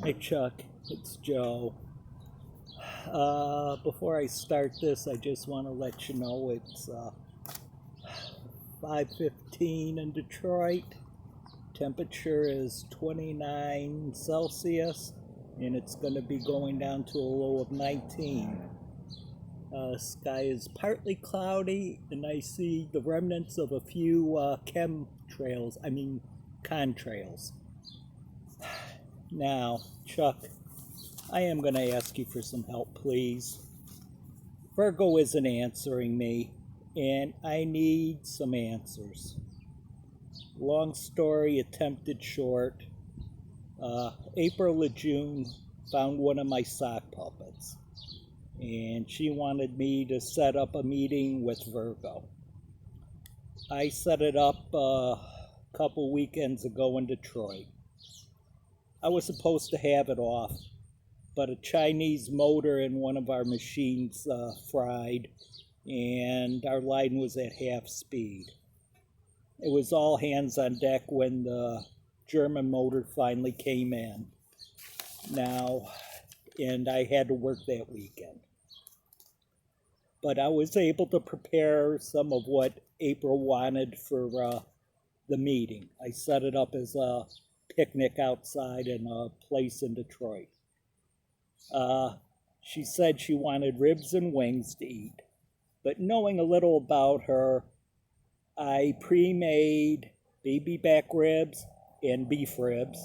Hey Chuck, it's Joe. Before I start this, I just want to let you know it's 5:15 in Detroit. Temperature is 29 Celsius, and it's going to be going down to a low of 19. Sky is partly cloudy, and I see the remnants of a few chemtrails. I mean, contrails. Now, Chuck, I am going to ask you for some help, please. Virgo isn't answering me, and I need some answers. Long story attempted short. April or June found one of my sock puppets, and she wanted me to set up a meeting with Virgo. I set it up a couple weekends ago in Detroit. I was supposed to have it off, but a Chinese motor in one of our machines fried, and our line was at half speed. It was all hands on deck when the German motor finally came in. Now, and I had to work that weekend. But I was able to prepare some of what April wanted for the meeting. I set it up as a picnic outside in a place in Detroit. She said she wanted ribs and wings to eat, but knowing a little about her, I pre-made baby back ribs and beef ribs,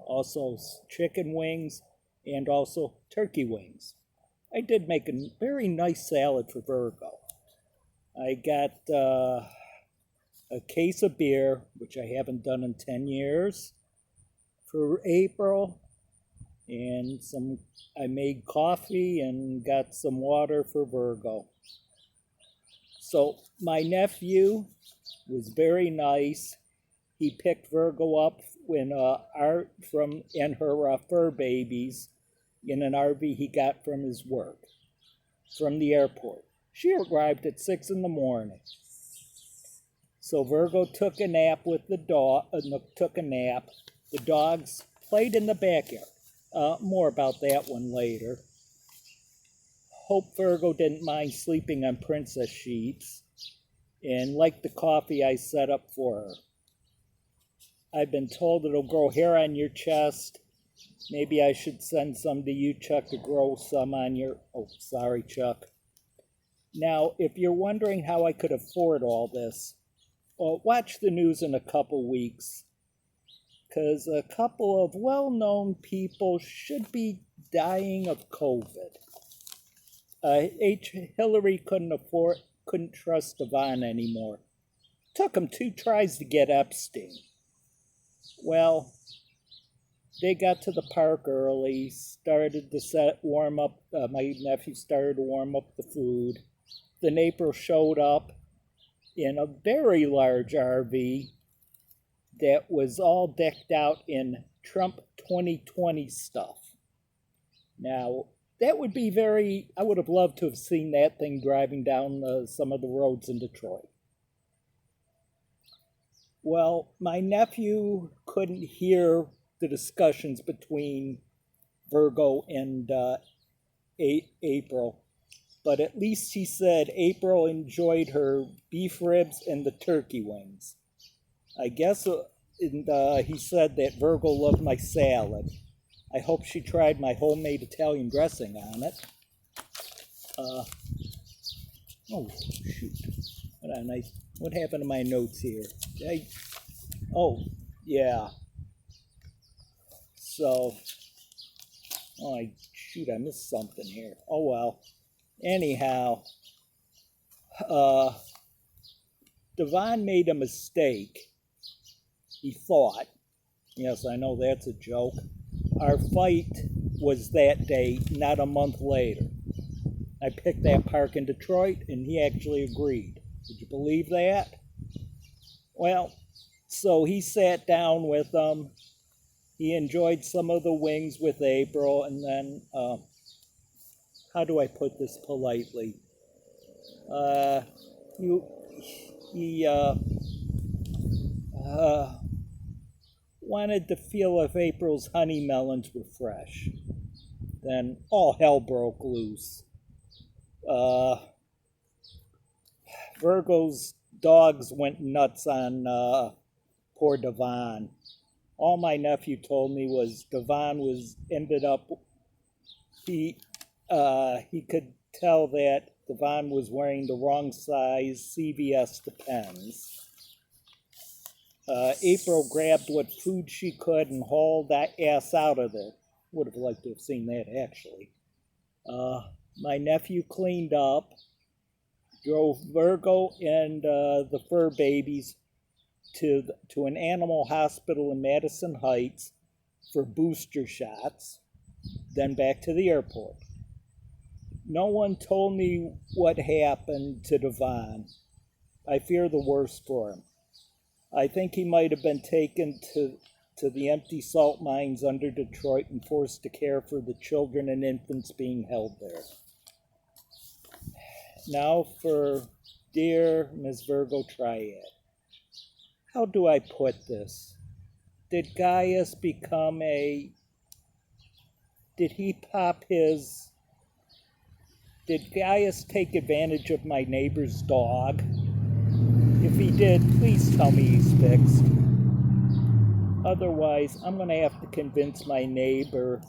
also chicken wings, and also turkey wings. I did make a very nice salad for Virgo. I got a case of beer, which I haven't done in 10 years, for April, and I made coffee and got some water for Virgo. So my nephew was very nice. He picked Virgo up when art from and her fur babies in an RV he got from his work, from the airport. She arrived at 6 in the morning. So Virgo took a nap with the dog. Took a nap. The dogs played in the backyard. More about that one later. Hope Virgo didn't mind sleeping on princess sheets, and liked the coffee I set up for her. I've been told it'll grow hair on your chest. Maybe I should send some to you, Chuck, to grow some on your... Oh, sorry, Chuck. Now, if you're wondering how I could afford all this, well, watch the news in a couple weeks, because a couple of well-known people should be dying of COVID. Hillary couldn't trust Devon anymore. Took him 2 tries to get Epstein. Well, they got to the park early, started to warm up. My nephew started to warm up the food. Then April showed up in a very large RV that was all decked out in Trump 2020 stuff. Now, that would be I would have loved to have seen that thing driving down some of the roads in Detroit. Well, my nephew couldn't hear the discussions between Virgo and April, but at least he said April enjoyed her beef ribs and the turkey wings. I guess he said that Virgo loved my salad. I hope she tried my homemade Italian dressing on it. Oh, shoot. What happened to my notes here? Yeah. So, I missed something here. Oh, well. Anyhow, Devon made a mistake. He thought. Yes, I know that's a joke. Our fight was that day, not a month later. I picked that park in Detroit, and he actually agreed. Would you believe that? Well, so he sat down with them. He enjoyed some of the wings with April, and then, how do I put this politely? wanted to feel if April's honey melons were fresh. Then all hell broke loose. Virgo's dogs went nuts on poor Devon. All my nephew told me was Devon ended up, he could tell that Devon was wearing the wrong size CVS Depends. April grabbed what food she could and hauled that ass out of there. Would have liked to have seen that, actually. My nephew cleaned up, drove Virgo and the fur babies to an animal hospital in Madison Heights for booster shots, then back to the airport. No one told me what happened to Devon. I fear the worst for him. I think he might have been taken to the empty salt mines under Detroit and forced to care for the children and infants being held there. Now for dear Ms. Virgo Triad. How do I put this? Did Gaius become a... Did Gaius take advantage of my neighbor's dog? If he did, please tell me he's fixed. Otherwise, I'm going to have to convince my neighbor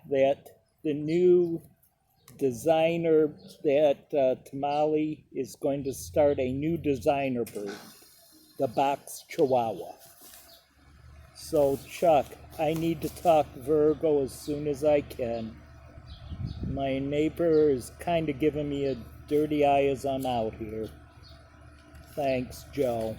that the new designer, that Tamale is going to start a new designer breed, the Box Chihuahua. So, Chuck, I need to talk Virgo as soon as I can. My neighbor is kind of giving me a dirty eye as I'm out here. Thanks, Joe.